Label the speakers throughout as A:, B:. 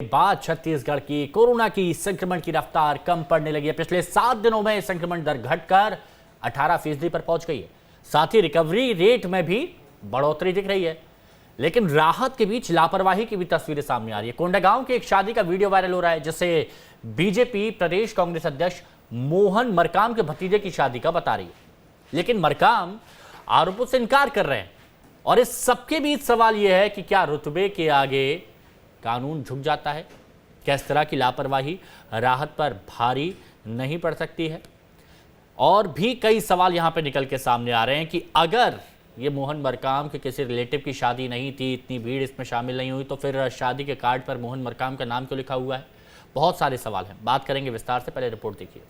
A: बाद छत्तीसगढ़ की कोरोना की संक्रमण की रफ्तार कम पड़ने लगी है। पिछले 7 दिनों में संक्रमण दर घटकर 18% पर पहुंच गई है। साथ ही रिकवरी रेट में भी बढ़ोतरी दिख रही है। लेकिन राहत के बीच लापरवाही की भी तस्वीरें सामने आ रही है। कोंडागांव की एक शादी का वीडियो वायरल हो रहा है, जिसे बीजेपी प्रदेश कांग्रेस अध्यक्ष मोहन मरकाम के भतीजे की शादी का बता रही है। लेकिन मरकाम आरोपों से इनकार कर रहे हैं। और इस सबके बीच सवाल यह है कि क्या रुतबे के आगे कानून झुक जाता है? क्या इस तरह की लापरवाही राहत पर भारी नहीं पड़ सकती है? और भी कई सवाल यहां पे निकल के सामने आ रहे हैं कि अगर ये मोहन मरकाम के किसी रिलेटिव की शादी नहीं थी, इतनी भीड़ इसमें शामिल नहीं हुई, तो फिर शादी के कार्ड पर मोहन मरकाम का नाम क्यों लिखा हुआ है? बहुत सारे सवाल हैं, बात करेंगे विस्तार से। पहले रिपोर्ट देखिए।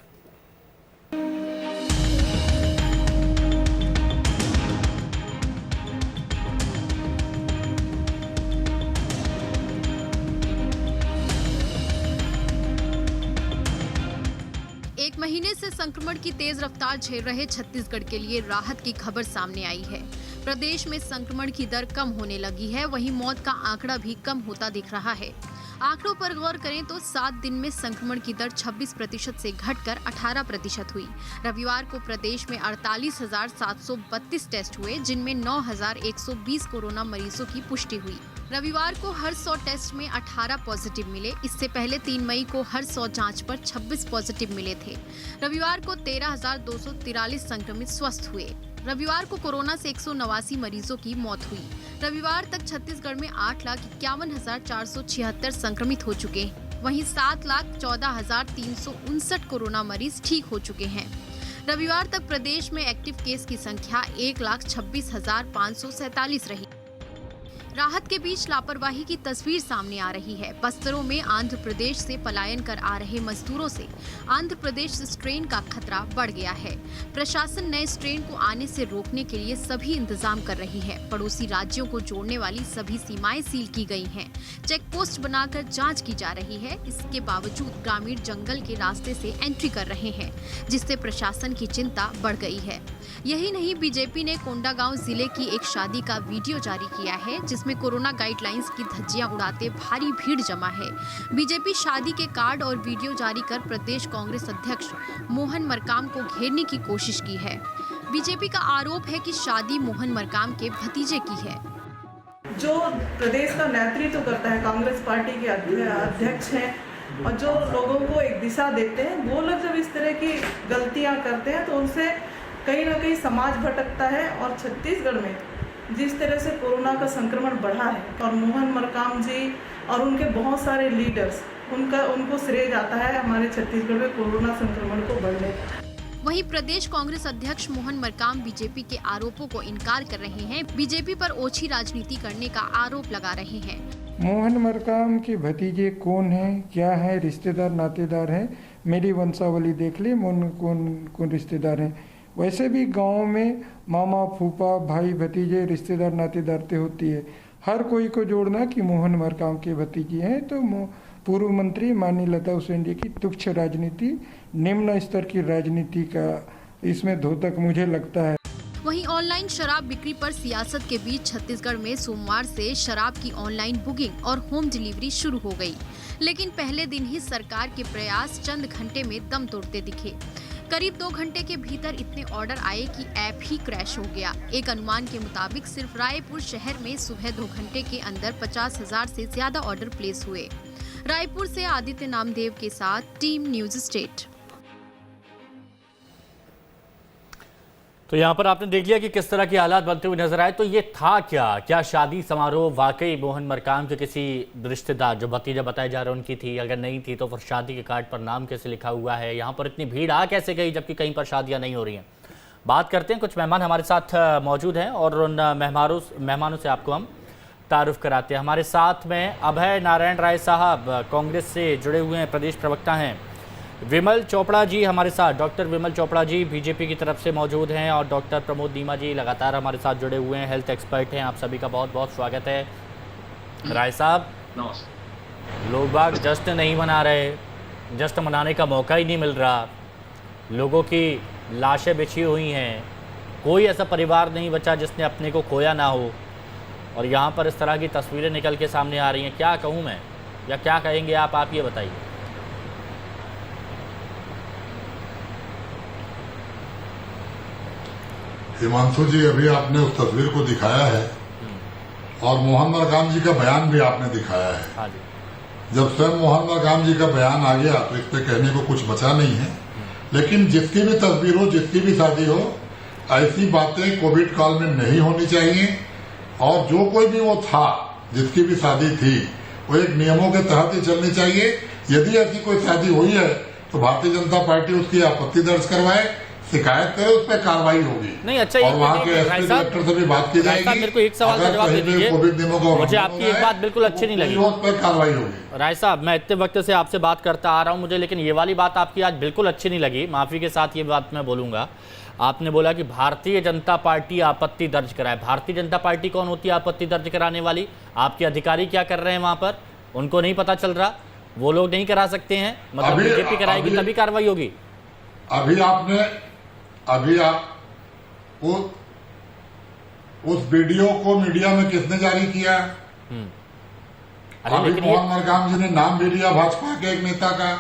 B: एक महीने से संक्रमण की तेज रफ्तार झेल रहे छत्तीसगढ़ के लिए राहत की खबर सामने आई है। प्रदेश में संक्रमण की दर कम होने लगी है, वहीं मौत का आंकड़ा भी कम होता दिख रहा है। आंकड़ों पर गौर करें तो 7 दिन में संक्रमण की दर 26% से घटकर 18% हुई। रविवार को प्रदेश में 48,732 टेस्ट हुए, जिनमें 9,120 कोरोना मरीजों की पुष्टि हुई। रविवार को हर 100 टेस्ट में 18 पॉजिटिव मिले। इससे पहले 3 मई को हर 100 जांच पर 26 पॉजिटिव मिले थे। रविवार को 13,243 संक्रमित स्वस्थ हुए। रविवार को कोरोना से 189 मरीजों की मौत हुई। रविवार तक छत्तीसगढ़ में 8,51,476 संक्रमित हो चुके हैं। वहीं 7,14,359 कोरोना मरीज ठीक हो चुके हैं। रविवार तक प्रदेश में एक्टिव केस की संख्या 1,26,547 रही। राहत के बीच लापरवाही की तस्वीर सामने आ रही है। बस्तरों में आंध्र प्रदेश से पलायन कर आ रहे मजदूरों से आंध्र प्रदेश स्ट्रेन का खतरा बढ़ गया है। प्रशासन नए स्ट्रेन को आने से रोकने के लिए सभी इंतजाम कर रही है। पड़ोसी राज्यों को जोड़ने वाली सभी सीमाएं सील की गई हैं। चेक पोस्ट बनाकर जांच की जा रही है। इसके बावजूद ग्रामीण जंगल के रास्ते से एंट्री कर रहे हैं, जिससे प्रशासन की चिंता बढ़ गई है। यही नहीं, बीजेपी ने कोंडागांव जिले की एक शादी का वीडियो जारी किया है, जिसमें कोरोना गाइडलाइंस की धज्जियां उड़ाते भारी भीड़ जमा है। बीजेपी शादी के कार्ड और वीडियो जारी कर प्रदेश कांग्रेस अध्यक्ष मोहन मरकाम को घेरने की कोशिश की है। बीजेपी का आरोप है कि शादी मोहन मरकाम के भतीजे की है।
C: जो प्रदेश का नेतृत्व करता है, कांग्रेस पार्टी के अध्यक्ष हैं, और जो लोगों को एक दिशा देते हैं, वो लोग जब इस तरह की गलतियां करते हैं तो उनसे कहीं ना कहीं समाज भटकता है। और छत्तीसगढ़ में जिस तरह से कोरोना का संक्रमण बढ़ा है, और मोहन मरकाम जी और उनके बहुत सारे लीडर्स, उनको श्रेय जाता है हमारे छत्तीसगढ़ में कोरोना संक्रमण को बढ़ने का।
B: वहीं प्रदेश कांग्रेस अध्यक्ष मोहन मरकाम बीजेपी के आरोपों को इनकार कर रहे हैं। बीजेपी पर ओछी राजनीति करने का आरोप लगा रहे हैं।
D: मोहन मरकाम के भतीजे कौन हैं, क्या है, रिश्तेदार नातेदार हैं? मेरी वंशावली देख ली, कौन रिश्तेदार हैं। वैसे भी गांव में मामा, फूफा, भाई, भतीजे, रिश्तेदार नातेदारते होती है। हर कोई को जोड़ना कि मोहन मरकाम के भतीजे हैं तो पूर्व मंत्री माननीय लता उसेंडी की तुच्छ राजनीति, निम्न स्तर की राजनीति का इसमें धोतक मुझे लगता है।
B: वहीं ऑनलाइन शराब बिक्री पर सियासत के बीच छत्तीसगढ़ में सोमवार से शराब की ऑनलाइन बुकिंग और होम डिलीवरी शुरू हो गई। लेकिन पहले दिन ही सरकार के प्रयास चंद घंटे में दम तोड़ते दिखे। करीब 2 घंटे के भीतर इतने ऑर्डर आए कि ऐप ही क्रैश हो गया। एक अनुमान के मुताबिक सिर्फ रायपुर शहर में सुबह 2 घंटे के अंदर 50,000 से ज्यादा ऑर्डर प्लेस हुए। रायपुर से आदित्य नामदेव के साथ टीम न्यूज स्टेट।
A: तो यहाँ पर आपने देख लिया कि किस तरह के हालात बनते हुए नजर आए। तो ये था क्या शादी समारोह वाकई मोहन मरकाम के किसी रिश्तेदार, जो भतीजा बताया जा रहा है, उनकी थी? अगर नहीं थी तो फिर शादी के कार्ड पर नाम कैसे लिखा हुआ है? यहाँ पर इतनी भीड़ आ कैसे गई जबकि कहीं पर शादियाँ नहीं हो रही हैं? बात करते हैं, कुछ मेहमान हमारे साथ मौजूद हैं और उन मेहमानों से आपको हम तारुफ कराते हैं। हमारे साथ में अभय नारायण राय साहब कांग्रेस से जुड़े हुए हैं, प्रदेश प्रवक्ता हैं। विमल चोपड़ा जी हमारे साथ, डॉक्टर विमल चोपड़ा जी बीजेपी की तरफ से मौजूद हैं। और डॉक्टर प्रमोद नीमा जी लगातार हमारे साथ जुड़े हुए हैं, हेल्थ एक्सपर्ट हैं। आप सभी का बहुत बहुत स्वागत है। राय साहब, लोग बाग जश्न नहीं मना रहे, जश्न मनाने का मौका ही नहीं मिल रहा। लोगों की लाशें बिछी हुई हैं, कोई ऐसा परिवार नहीं बचा जिसने अपने को खोया ना हो। और यहाँ पर इस तरह की तस्वीरें निकल के सामने आ रही हैं। क्या कहूँ मैं, या क्या कहेंगे आप ये बताइए।
E: हिमांशु जी, अभी आपने उस तस्वीर को दिखाया है और मोहन मरकाम जी का बयान भी आपने दिखाया है।
A: हाँ जी।
E: जब स्वयं मोहन मरकाम जी का बयान आ गया तो इस पे कहने को कुछ बचा नहीं है, लेकिन जिसकी भी तस्वीर हो, जिसकी भी शादी हो, ऐसी बातें कोविड काल में नहीं होनी चाहिए। और जो कोई भी वो था, जिसकी भी शादी थी, वो एक नियमों के तहत ही चलनी चाहिए। यदि ऐसी कोई शादी हुई है तो भारतीय जनता पार्टी उसकी आपत्ति दर्ज करवाए, शिकायत करे, उस पर कार्रवाई होगी।
A: नहीं, अच्छा,
E: और वहाँ के एसपी डायरेक्टर से भी बात की जाएगी।
A: मेरे को एक सवाल का जवाब दे दीजिए।
E: कोविड नियमों का
A: मुझे आपकी एक बात बिल्कुल अच्छी नहीं लगी।
E: उस पर कार्रवाई होगी।
A: राय साहब, मैं इतने वक्त से आपसे बात करता आ रहा हूं, मुझे लेकिन ये वाली बात आपकी आज बिल्कुल अच्छी नहीं लगी। माफी के साथ ये बात मैं बोलूंगा। आपने बोला कि भारतीय जनता पार्टी आपत्ति दर्ज कराए। भारतीय जनता पार्टी कौन होती है आपत्ति दर्ज कराने वाली? आपके अधिकारी क्या कर रहे हैं वहां पर? उनको नहीं पता चल रहा? वो लोग नहीं करा सकते हैं? मतलब बीजेपी कराएगी तभी कार्रवाई होगी?
E: अभी आप उस वीडियो को मीडिया में किसने जारी किया? अभी मोहन मरकाम जी ने नाम भी लिया भाजपा के एक नेता का।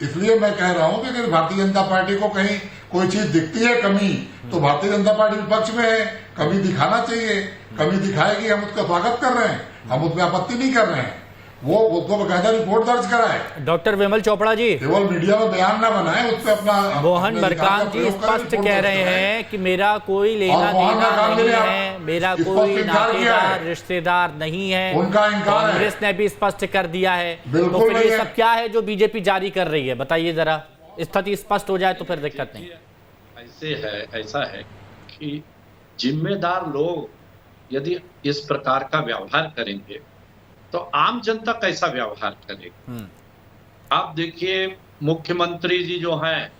E: इसलिए मैं कह रहा हूं कि अगर भारतीय जनता पार्टी को कहीं कोई चीज दिखती है कमी, तो भारतीय जनता पार्टी विपक्ष में है, कमी दिखाना चाहिए। कमी दिखाएगी, हम उसका स्वागत कर रहे हैं, हम उसमें आपत्ति नहीं कर रहे हैं। वो तो बकायदा रिपोर्ट दर्ज कराए।
A: डॉक्टर विमल चोपड़ा जी,
E: केवल मीडिया में बयान ना बनाए, उस पर अपना
A: मोहन मरकाम जी स्पष्ट कह रहे हैं कि मेरा कोई लेना देना नहीं है, मेरा कोई नातेदार रिश्तेदार नहीं है।
E: उनका इनकार है।
A: कांग्रेस ने भी स्पष्ट कर दिया है। तो फिर ये सब क्या है जो बीजेपी जारी कर रही है? बताइए जरा, स्थिति स्पष्ट हो जाए तो फिर दिक्कत नहीं।
F: ऐसा है कि जिम्मेदार लोग यदि इस प्रकार का व्यवहार करेंगे तो आम जनता कैसा व्यवहार करेगी? आप देखिए, मुख्यमंत्री जी जो हैं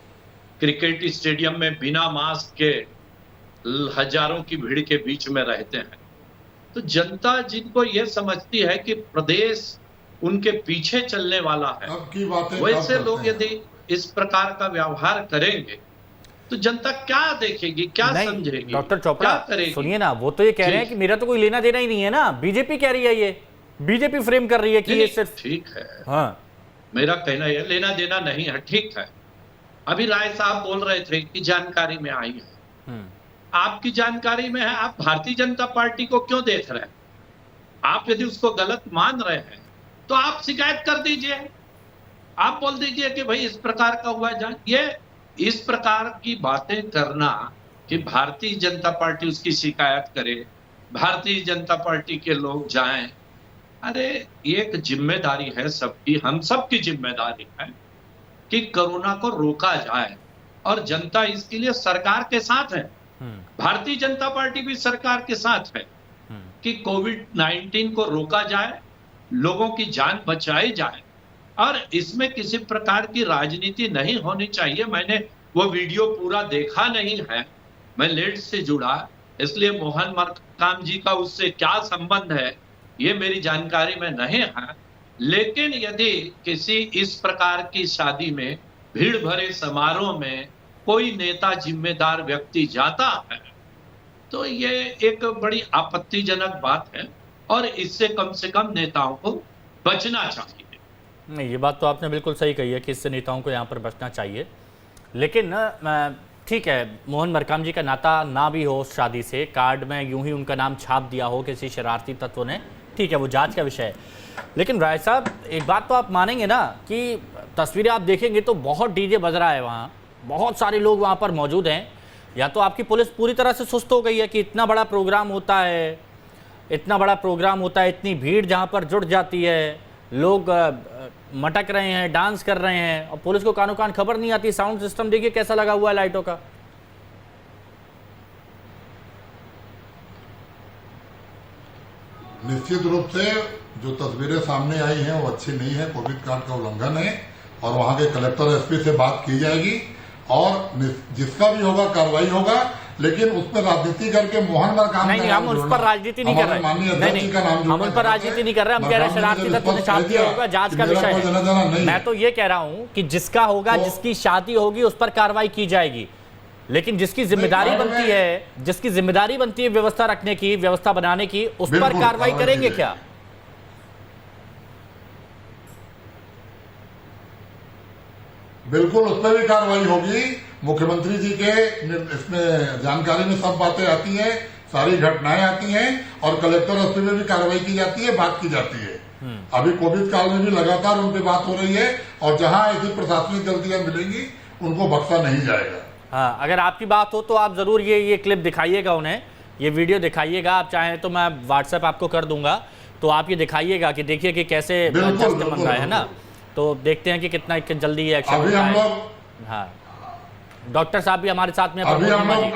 F: क्रिकेट स्टेडियम में बिना मास्क के हजारों की भीड़ के बीच में रहते हैं। तो जनता जिनको ये समझती है कि प्रदेश उनके पीछे चलने वाला है, वैसे लोग यदि इस प्रकार का व्यवहार करेंगे तो जनता क्या देखेगी, क्या समझेगी?
A: डॉक्टर चोपड़ा सुनिए ना, वो तो ये कह रहे हैं कि मेरा तो कोई लेना देना ही नहीं है ना। बीजेपी कह रही है, ये बीजेपी फ्रेम कर रही है कि ये सिर्फ
F: ठीक है।
A: हाँ,
F: मेरा कहना है लेना देना नहीं है, ठीक है। अभी राय साहब बोल रहे थे कि जानकारी में आई है। आपकी जानकारी में है, आप भारतीय जनता पार्टी को क्यों देख रहे हैं? आप यदि उसको गलत मान रहे हैं तो आप शिकायत कर दीजिए। आप बोल दीजिए कि भाई इस प्रकार का हुआ जाए। ये इस प्रकार की बातें करना कि भारतीय जनता पार्टी उसकी शिकायत करे, भारतीय जनता पार्टी के लोग जाएं, अरे एक जिम्मेदारी है सबकी, हम सबकी जिम्मेदारी है कि कोरोना को रोका जाए और जनता इसके लिए सरकार के साथ है। भारतीय जनता पार्टी भी सरकार के साथ है कि कोविड-19 को रोका जाए, लोगों की जान बचाई जाए और इसमें किसी प्रकार की राजनीति नहीं होनी चाहिए। मैंने वो वीडियो पूरा देखा नहीं है, मैं लेट से जुड़ा, इसलिए मोहन मरकाम जी का उससे क्या संबंध है ये मेरी जानकारी में नहीं है। लेकिन यदि किसी इस प्रकार की शादी में, भीड़ भरे समारोह में कोई नेता जिम्मेदार व्यक्ति जाता है तो ये एक बड़ी आपत्तिजनक बात है और इससे कम से कम नेताओं को बचना चाहिए।
A: नहीं, ये बात तो आपने बिल्कुल सही कही है कि इससे नेताओं को यहाँ पर बचना चाहिए। लेकिन ठीक है, मोहन मरकाम जी का नाता ना भी हो शादी से, कार्ड में यूं ही उनका नाम छाप दिया हो किसी शरारती तत्वों ने, ठीक है, वो जांच का विषय है। लेकिन राय साहब, एक बात तो आप मानेंगे ना कि तस्वीरें आप देखेंगे तो बहुत डीजे बज रहा है वहाँ, बहुत सारे लोग वहाँ पर मौजूद हैं। या तो आपकी पुलिस पूरी तरह से सुस्त हो गई है कि इतना बड़ा प्रोग्राम होता है, इतनी भीड़ जहाँ पर जुट जाती है, लोग मटक रहे हैं, डांस कर रहे हैं और पुलिस को कानो कान खबर नहीं आती। साउंड सिस्टम देखिए कैसा लगा हुआ है लाइटों का।
E: निश्चित रूप से जो तस्वीरें सामने आई हैं वो अच्छी नहीं है, कोविड काल का उल्लंघन है और वहां के कलेक्टर एसपी से बात की जाएगी और जिसका भी होगा कार्रवाई होगा। लेकिन उस पर राजनीति करके मोहन मरकाम
A: नहीं, हम उस पर राजनीति नहीं कर रहे, नहीं, हम उन पर राजनीति नहीं कर रहे। हम कह रहे हैं शरारती तत्वों ने छाप दिया होगा, जांच का विषय है। मैं तो ये कह रहा हूं कि जिसका होगा, जिसकी शादी होगी उस पर कार्रवाई की जाएगी। लेकिन जिसकी जिम्मेदारी बनती है व्यवस्था रखने की, व्यवस्था बनाने की, उस पर कार्रवाई करेंगे क्या?
E: बिल्कुल उस पर भी कार्रवाई होगी। मुख्यमंत्री जी के इसमें जानकारी में सब बातें आती हैं, सारी घटनाएं आती हैं और कलेक्टर स्तर में भी कार्रवाई की जाती है, बात की जाती है। अभी कोविड काल में भी लगातार उन पे बात हो रही है और जहां ऐसी प्रशासनिक गलतियां मिलेंगी उनको बख्शा नहीं जाएगा।
A: हाँ, अगर आपकी बात हो तो आप जरूर ये क्लिप दिखाइएगा उन्हें, ये वीडियो दिखाइएगा। आप चाहें तो मैं व्हाट्सएप आपको कर दूंगा, तो आप ये दिखाइएगा कि देखिए कि कैसे जस्ट बन रहा है ना। तो देखते हैं कि कितना जल्दी एक्शन
E: अभी हम लोग,
A: हाँ डॉक्टर साहब भी हमारे साथ में,
E: अभी हम लोग,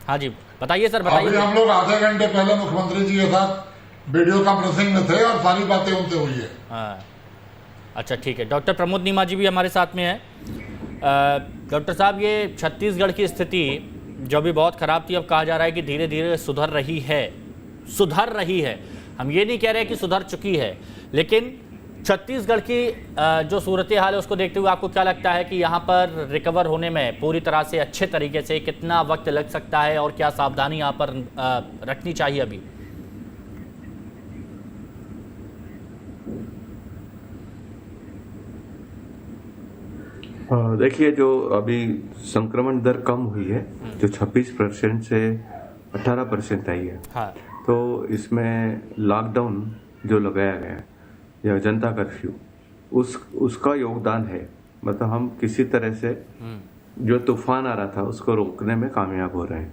A: हाँ जी बताइए सर, बताइए।
E: अभी हम लोग आधे घंटे पहले मुख्यमंत्री जी के साथ वीडियो कॉन्फ्रेंसिंग में थे और सारी बातें उनसे हुई है।
A: हाँ अच्छा ठीक है। डॉक्टर प्रमोद नीमा जी भी हमारे साथ में है। डॉक्टर साहब, ये छत्तीसगढ़ की स्थिति जो भी बहुत ख़राब थी, अब कहा जा रहा है कि धीरे धीरे सुधर रही है। हम ये नहीं कह रहे कि सुधर चुकी है, लेकिन छत्तीसगढ़ की जो सूरत हाल है उसको देखते हुए आपको क्या लगता है कि यहाँ पर रिकवर होने में पूरी तरह से अच्छे तरीके से कितना वक्त लग सकता है और क्या सावधानी यहाँ पर रखनी चाहिए अभी?
G: देखिए, जो अभी संक्रमण दर कम हुई है, जो 26% से 18% आई है,
A: हाँ।
G: तो इसमें लॉकडाउन जो लगाया गया या जनता कर्फ्यू, उसका योगदान है। मतलब हम किसी तरह से जो तूफान आ रहा था उसको रोकने में कामयाब हो रहे हैं।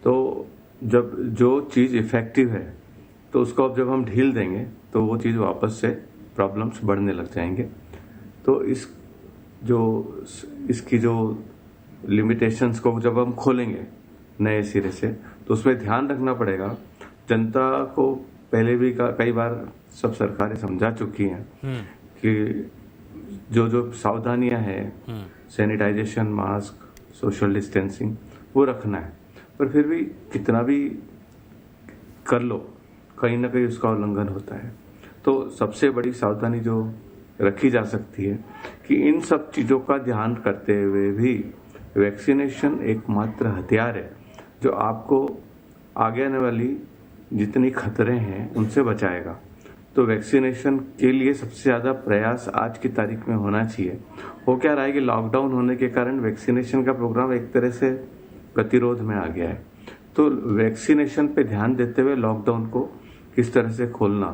G: तो जब जो चीज़ इफेक्टिव है तो उसको अब जब हम ढील देंगे तो वो चीज़ वापस से प्रॉब्लम्स बढ़ने लग जाएंगे। तो इसकी जो लिमिटेशंस को जब हम खोलेंगे नए सिरे से, तो उसमें ध्यान रखना पड़ेगा। जनता को पहले भी कई बार सब सरकारें समझा चुकी हैं कि जो सावधानियां हैं, सैनिटाइजेशन, मास्क, सोशल डिस्टेंसिंग, वो रखना है। पर फिर भी कितना भी कर लो, कहीं ना कहीं उसका उल्लंघन होता है। तो सबसे बड़ी सावधानी जो रखी जा सकती है कि इन सब चीज़ों का ध्यान करते हुए भी वैक्सीनेशन एकमात्र हथियार है जो आपको आगे आने वाली जितनी खतरे हैं उनसे बचाएगा। तो वैक्सीनेशन के लिए सबसे ज़्यादा प्रयास आज की तारीख में होना चाहिए। हो क्या रहा है कि लॉकडाउन होने के कारण वैक्सीनेशन का प्रोग्राम एक तरह से गतिरोध में आ गया है। तो वैक्सीनेशन पे ध्यान देते हुए लॉकडाउन को किस तरह से खोलना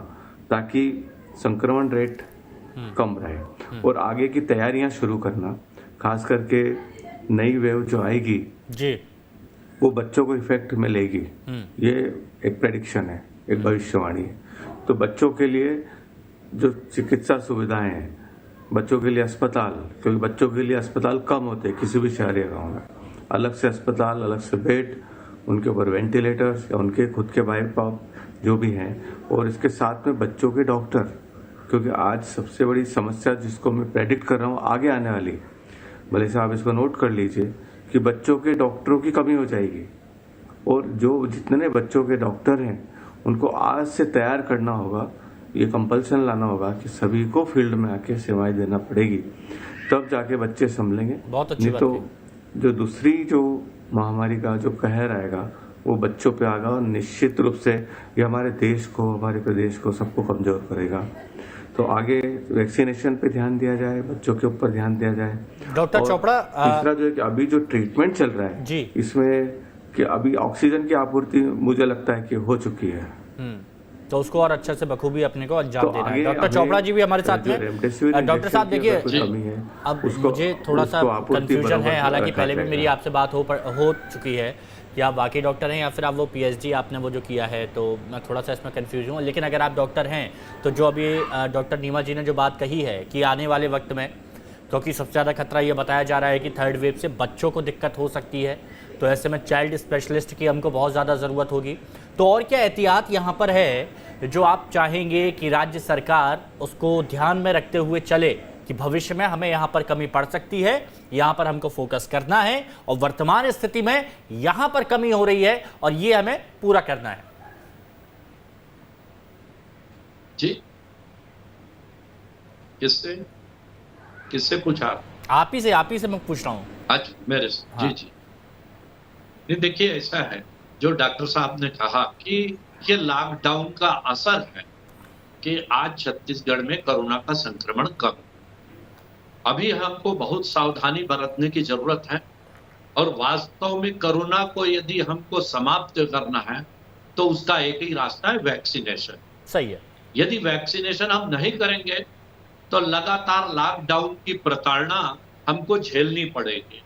G: ताकि संक्रमण रेट कम रहे और आगे की तैयारियां शुरू करना, खास करके नई वेव जो आएगी जी, वो बच्चों को इफेक्ट में लेगी। ये एक प्रेडिक्शन है, एक भविष्यवाणी है। तो बच्चों के लिए जो चिकित्सा सुविधाएं हैं, बच्चों के लिए अस्पताल, क्योंकि बच्चों के लिए अस्पताल कम होते हैं किसी भी शहरी गाँव में, अलग से अस्पताल, अलग से बेड, उनके ऊपर वेंटिलेटर्स या उनके खुद के बायोपॉप जो भी हैं, और इसके साथ में बच्चों के डॉक्टर, क्योंकि आज सबसे बड़ी समस्या जिसको मैं प्रेडिक्ट कर रहा हूँ आगे आने वाली, भले से आप इसको नोट कर लीजिए कि बच्चों के डॉक्टरों की कमी हो जाएगी। और जो जितने बच्चों के डॉक्टर हैं उनको आज से तैयार करना होगा, ये कंपल्सन लाना होगा कि सभी को फील्ड में आके सेवाएं देना पड़ेगी, तब जाके बच्चे संभलेंगे।
A: बहुत अच्छी बात
G: है। जो दूसरी जो महामारी का जो कहर आएगा वो बच्चों पे आएगा और निश्चित रूप से ये हमारे देश को, हमारे प्रदेश को, सबको कमजोर करेगा। तो आगे वैक्सीनेशन पे ध्यान दिया जाए, बच्चों के ऊपर ध्यान दिया जाए।
A: डॉक्टर चोपड़ा,
G: तीसरा जो है कि अभी जो ट्रीटमेंट चल रहा है जी, इसमें कि अभी ऑक्सीजन की आपूर्ति मुझे लगता है कि हो चुकी है,
A: तो उसको और अच्छे से बखूबी अपने को अंजाम देना है। डॉक्टर चोपड़ा जी भी हमारे साथ में। डॉक्टर साहब देखिए, अब मुझे थोड़ा सा कंफ्यूजन है, हालांकि पहले भी मेरी आपसे बात हो चुकी है कि आप वाकई डॉक्टर हैं या फिर आप वो पीएचडी आपने वो जो किया है, तो मैं थोड़ा सा इसमें कंफ्यूज हूँ। लेकिन अगर आप डॉक्टर हैं तो जो अभी डॉक्टर नीमा जी ने जो बात कही है कि आने वाले वक्त में, क्योंकि सबसे ज़्यादा खतरा ये बताया जा रहा है कि थर्ड वेव से बच्चों को दिक्कत हो सकती है, तो ऐसे में चाइल्ड स्पेशलिस्ट की हमको बहुत ज़्यादा ज़रूरत होगी। तो और क्या एहतियात यहाँ पर है जो आप चाहेंगे कि राज्य सरकार उसको ध्यान में रखते हुए चले कि भविष्य में हमें यहाँ पर कमी पड़ सकती है, यहाँ पर हमको फोकस करना है और वर्तमान स्थिति में यहाँ पर कमी हो रही है और ये हमें पूरा करना है?
F: जी, किससे पूछा?
A: आप ही से मैं पूछ रहा हूँ।
F: आज मेरे से? हाँ। जी। नहीं, देखिए ऐसा है, जो डॉक्टर साहब ने कहा कि ये लॉकडाउन का असर है कि आज छत्तीसगढ़ में कोरोना का संक्रमण कम, अभी हमको बहुत सावधानी बरतने की जरूरत है और वास्तव में कोरोना को यदि हमको समाप्त करना है तो उसका एक ही रास्ता है, वैक्सीनेशन।
A: सही है।
F: यदि वैक्सीनेशन हम नहीं करेंगे तो लगातार लॉकडाउन की प्रताड़ना हमको झेलनी पड़ेगी,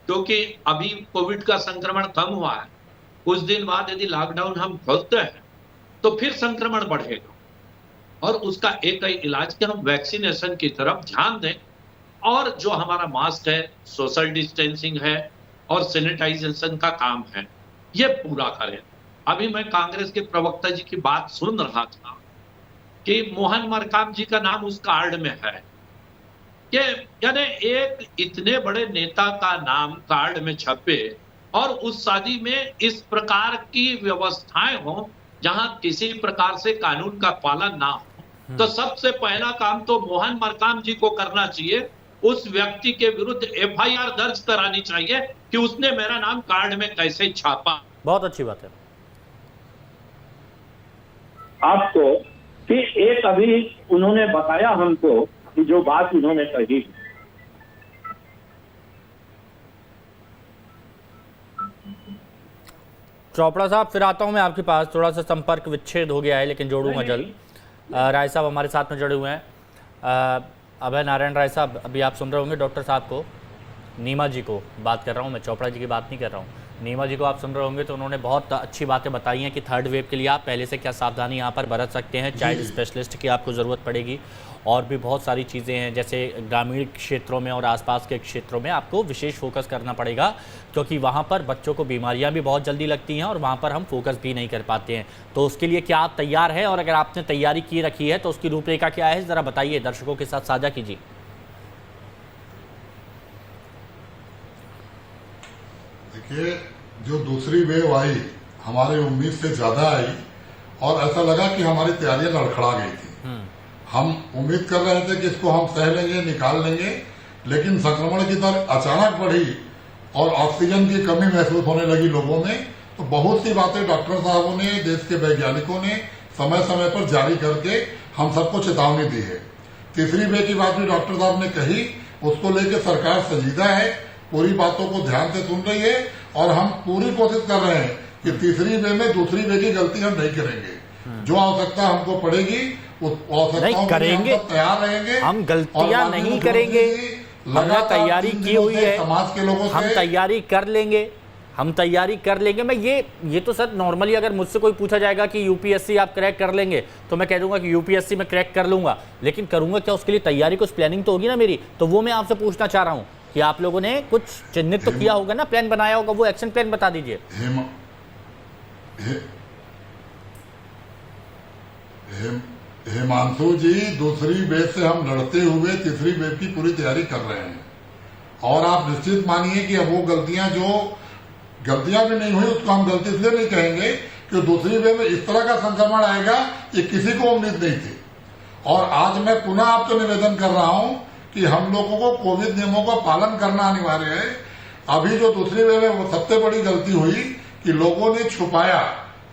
F: क्योंकि अभी कोविड का संक्रमण कम हुआ है। कुछ दिन बाद यदि लॉकडाउन हम खोलते हैं तो फिर संक्रमण बढ़ेगा और उसका एक ही इलाज कि हम वैक्सीनेशन की तरफ ध्यान दें और जो हमारा मास्क है, सोशल डिस्टेंसिंग है और सैनिटाइजेशन का काम है, ये पूरा करें। अभी मैं कांग्रेस के प्रवक्ता जी की बात सुन रहा था कि मोहन मरकाम जी का नाम उस कार्ड में है, कि यानी एक इतने बड़े नेता का नाम कार्ड में छपे और उस शादी में इस प्रकार की व्यवस्थाएं हो जहां किसी प्रकार से कानून का पालन ना हो। तो सबसे पहला काम तो मोहन मरकाम जी को करना चाहिए, उस व्यक्ति के विरुद्ध एफआईआर दर्ज करानी चाहिए कि उसने मेरा नाम कार्ड में कैसे छापा।
A: बहुत अच्छी बात है
H: आपको कि एक अभी उन्होंने बताया हमको कि जो बात उन्होंने कही,
A: चोपड़ा साहब फिर आता हूं मैं आपके पास। थोड़ा सा संपर्क विच्छेद हो गया है लेकिन जोड़ूंगा जल्द। राय साहब हमारे साथ में जुड़े हुए हैं। अभय नारायण राय साहब, अभी आप सुन रहे होंगे डॉक्टर साहब को, नीमा जी को बात कर रहा हूं मैं, चोपड़ा जी की बात नहीं कर रहा हूं। नीमा जी को आप सुन रहे होंगे तो उन्होंने बहुत अच्छी बातें बताई हैं कि थर्ड वेव के लिए आप पहले से क्या सावधानी यहाँ पर बरत सकते हैं। चाइल्ड स्पेशलिस्ट की आपको ज़रूरत पड़ेगी और भी बहुत सारी चीज़ें हैं, जैसे ग्रामीण क्षेत्रों में और आसपास के क्षेत्रों में आपको विशेष फोकस करना पड़ेगा, क्योंकि वहाँ पर बच्चों को बीमारियाँ भी बहुत जल्दी लगती हैं और वहाँ पर हम फोकस भी नहीं कर पाते हैं। तो उसके लिए क्या आप तैयार हैं, और अगर आपने तैयारी की रखी है तो उसकी रूपरेखा क्या है, ज़रा बताइए, दर्शकों के साथ साझा कीजिए।
E: देखिए, जो दूसरी वेव आई हमारी उम्मीद से ज्यादा आई और ऐसा लगा कि हमारी तैयारियां लड़खड़ा गई थी। हम उम्मीद कर रहे थे कि इसको हम सह लेंगे, निकाल लेंगे, लेकिन संक्रमण की दर अचानक बढ़ी और ऑक्सीजन की कमी महसूस होने लगी लोगों में। तो बहुत सी बातें डॉक्टर साहबों ने, देश के वैज्ञानिकों ने समय समय पर जारी करके हम सबको चेतावनी दी है। तीसरी वेव की बात भी डॉक्टर साहब ने कही, उसको लेकर सरकार संजीदा है, पूरी बातों को ध्यान से सुन रही है और हम पूरी कोशिश कर रहे हैं कि तीसरी वेव में दूसरी वेव की गलती हम नहीं करेंगे। जो आवश्यकता हमको पड़ेगी उस आवश्यकताओं के लिए हम सब तैयार रहेंगे।
A: हम गलतियां नहीं करेंगे, हमने तैयारी की हुई है,
E: समाज के लोगों
A: हम तैयारी कर लेंगे, हम तैयारी कर लेंगे। मैं ये तो सर नॉर्मली अगर मुझसे कोई पूछा जाएगा कि यूपीएससी आप क्रैक कर लेंगे तो मैं कह दूंगा कि यूपीएससी में क्रैक कर लूंगा, लेकिन करूंगा क्या, उसके लिए तैयारी, कुछ प्लानिंग तो होगी ना मेरी। तो वो मैं आपसे पूछना चाह रहा हूँ कि आप लोगों ने कुछ चिन्हित तो किया होगा ना, प्लान बनाया होगा, वो एक्शन प्लान बता दीजिए।
E: हिमांशु जी, दूसरी वेव से हम लड़ते हुए तीसरी वेव की पूरी तैयारी कर रहे हैं और आप निश्चित मानिए कि अब वो गलतियां भी नहीं हुई, उसको हम गलती इसलिए नहीं कहेंगे कि दूसरी वेव में इस तरह का संक्रमण आएगा ये किसी को उम्मीद नहीं थी। और आज मैं पुनः आपको निवेदन कर रहा हूं कि हम लोगों को कोविड नियमों का पालन करना अनिवार्य है। अभी जो दूसरी वेव है वो सबसे बड़ी गलती हुई कि लोगों ने छुपाया,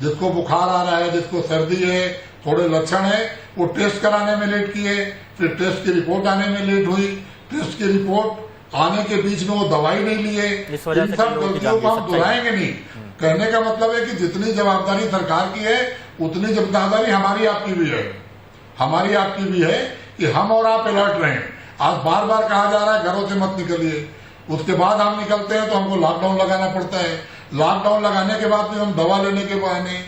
E: जिसको बुखार आ रहा है, जिसको सर्दी है, थोड़े लक्षण है, वो टेस्ट कराने में लेट किए, फिर टेस्ट की रिपोर्ट आने में लेट हुई, टेस्ट की रिपोर्ट आने के बीच में वो दवाई नहीं लिए। इन सब गलतियों को हम दोहराएंगे नहीं। कहने का मतलब है कि जितनी जवाबदारी सरकार की है उतनी जवाबदारी हमारी आपकी भी है, हमारी आपकी भी है कि हम और आप अलर्ट रहें। आज बार बार कहा जा रहा है घरों से मत निकलिए, उसके बाद हम निकलते हैं तो हमको लॉकडाउन लगाना पड़ता है। लॉकडाउन लगाने के बाद भी हम दवा लेने के बहाने,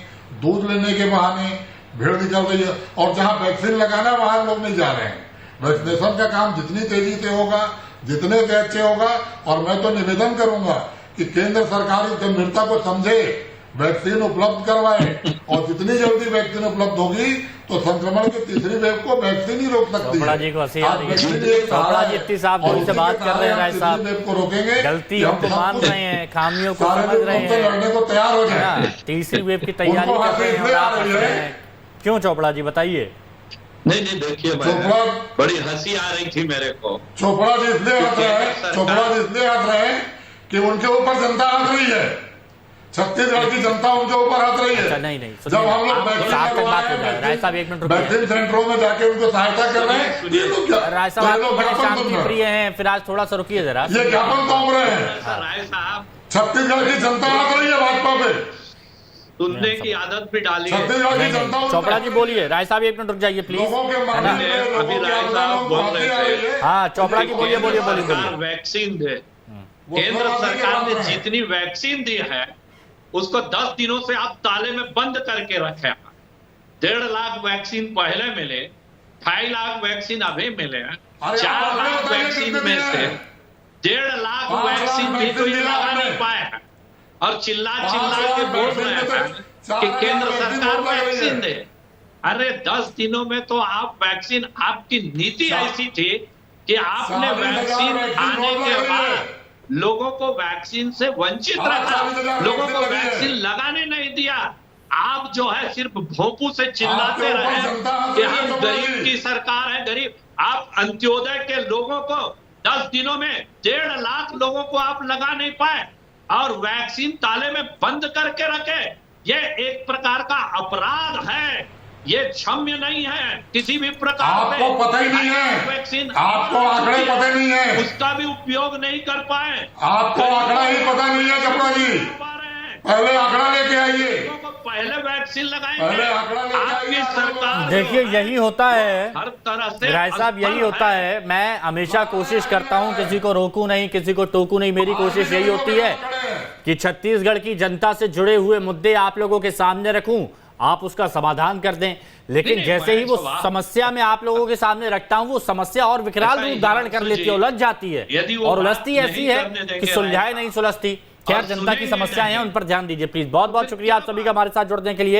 E: दूध लेने के बहाने भीड़ निकल रही है और जहां वैक्सीन लगाना वहां लोग नहीं जा रहे हैं। वैक्सीनेशन का काम जितनी तेजी से होगा, जितने तेज से होगा, और मैं तो निवेदन करूंगा कि केंद्र सरकार इस गंभीरता को समझे, वैक्सीन उपलब्ध करवाए और जितनी जल्दी वैक्सीन उपलब्ध होगी तो संक्रमण की तीसरी वेव को वैक्सीन ही रोक सकती है।
A: चोपड़ा जी को हंसी आ रही है, चोपड़ा जी इतनी साफ दिल से बात कर रहे हैं, राय साहब
E: वेव को रोकेंगे,
A: गलतियों को मान रहे हैं, खामियों को समझ रहे हैं,
E: लड़ने को तैयार हो जाए,
A: तीसरी वेव की तैयारी कर रहे हैं और आप हंस रहे हैं। क्यों चोपड़ा जी बताइए।
F: नहीं देखिए, बड़ी हंसी आ रही थी मेरे को।
E: चोपड़ा जी इसलिए हंस रहे हैं कि उनके ऊपर जनता हंस रही है। छत्तीसगढ़ की जनता उनके ऊपर हंस रही
A: अच्छा
E: है।
A: नहीं नहीं
E: जब हम लोग वैक्सीन
A: साथ तक बात हो
E: लगवाए
A: जाए। राय साहब एक मिनट रुकिए।
E: वैक्सीन सेंटरों में जाके उनको सहायता कर रहे हैं, ये लोग क्या
A: राय साहब
E: तो ये
A: आप
E: लोग
A: बड़े
E: ज्ञापन
A: शांति
E: सुन रहे
A: प्रिय
E: हैं,
A: हैं, फिर आज थोड़ा सा रुकिए जरा।
E: ये ज्ञापन कौन रहे हैं।
F: राय साहब
E: छत्तीसगढ़ की जनता हंस रही है भाजपा पे,
F: सुनने की आदत भी डाली है।
E: छत्तीसगढ़ की जनता उन
A: चोपड़ा
E: पर-
A: जी बोलिए। राय साहब एक मिनट रुक जाइए प्लीज।
E: लोगों के
A: है ना?
E: मामले में,
F: अभी
E: लोगों के
F: राय साहब
E: आंदोलन
F: बोल
E: को
F: रहे
E: हंसी आ रही
F: थे।
E: है।
A: हाँ चोपड़ा जी बोलिए बोलिए बोलिए
F: सरकार
A: बोलिए।
F: वैक्सीन दे।
E: वो
F: केंद्र
E: थोड़ा सा
F: सरकार
E: बात
F: ने
E: है।
F: जितनी वैक्सीन दी है उसको 10 दिनों से आप ताले में बंद करके रखे हैं। 1.5 लाख वैक्सीन पहले मिले, 2.5 लाख वैक्सीन अभी मिले हैं।
E: अरे
F: 4
E: आप
F: लाख
E: बताइए
F: वैक्सीन
E: कितने
F: में
E: दिए
F: से
E: हैं?
F: 1.5 लाख
E: 5 लाख
F: वैक्सीन भी तो ये
E: वैक्सीन
F: लगा
E: दिया
F: नहीं
E: आपने।
F: पाए हैं और चिल्ला
E: 5
F: चिल्ला
E: लाख
F: के बोल
E: वैक्सीन
F: रहे
E: में तो
F: हैं
E: 4
F: कि
E: लाख
F: केंद्र
E: वैक्सीन
F: सरकार
E: बोल रही है।
F: वैक्सीन दे। अरे 10 दिनों में तो आप वैक्सीन, आपकी नीति ऐसी थी कि आपने
E: 40,000
F: वैक्सीन
E: वैक्सीन
F: आने
E: बोल
F: के
E: रही है।
F: बाद लोगों को वैक्सीन से वंचित
E: हाँ,
F: रखा,
E: 40,000
F: लोगों को
E: वैक्सीन लगी है।
F: वैक्सीन लगाने नहीं दिया। आप जो है सिर्फ भोंपू से चिल्लाते
E: आपके ऊपर
F: रहे
E: जनता हंस
F: कि
E: रही है,
F: हम
E: कमल
F: गरीब
E: जी।
F: की सरकार है, गरीब। आप अंत्योदय के लोगों को 10 दिनों में 1.5 लाख लोगों को आप लगा नहीं पाए और वैक्सीन ताले में बंद करके रखे। ये एक प्रकार का अपराध है, ये क्षम्य नहीं है किसी भी प्रकार
E: आपको
F: पे।
E: पता ही नहीं है,
F: वैक्सीन
E: आपको आंकड़े पता नहीं है,
F: उसका भी उपयोग नहीं कर पाए।
E: आपको आंकड़ा ही पता नहीं है चपड़ा जी।
F: पा रहे हैं।
E: पहले आंकड़ा लेके आइए,
F: लोगों को पहले वैक्सीन लगाएंगे।
E: पहले आंकड़ा लेके
F: आपकी
E: आइए,
F: सरकार
A: देखिए यही होता है
F: हर तरह से
A: राय साहब, यही
F: असफल
A: होता है। मैं हमेशा कोशिश करता हूं किसी को रोकूं नहीं, किसी को टोकूं नहीं। मेरी कोशिश यही होती है कि छत्तीसगढ़ की जनता से जुड़े हुए मुद्दे आप लोगों के सामने रखूं, आप उसका समाधान कर दें। लेकिन
F: नहीं,
A: जैसे ही वो
F: सवाल-
A: समस्या में आप लोगों के सामने रखता हूं, वो समस्या और विकराल
F: ऐसा ही
A: रूप धारण
F: है,
A: कर
F: सुजी।
A: लेती है, उलझ जाती है
F: यदि वो
A: और
F: बात
A: उलझती ऐसी
F: नहीं
A: है
F: करने
A: कि
F: देंगे
A: सुलझाए
F: राय
A: नहीं सुलझती। खैर,
F: और
A: जनता की
F: सुनेंगे
A: समस्याएं हैं,
F: नहीं।
A: उन पर ध्यान दीजिए प्लीज। बहुत बहुत शुक्रिया आप सभी का हमारे साथ जुड़ने के लिए।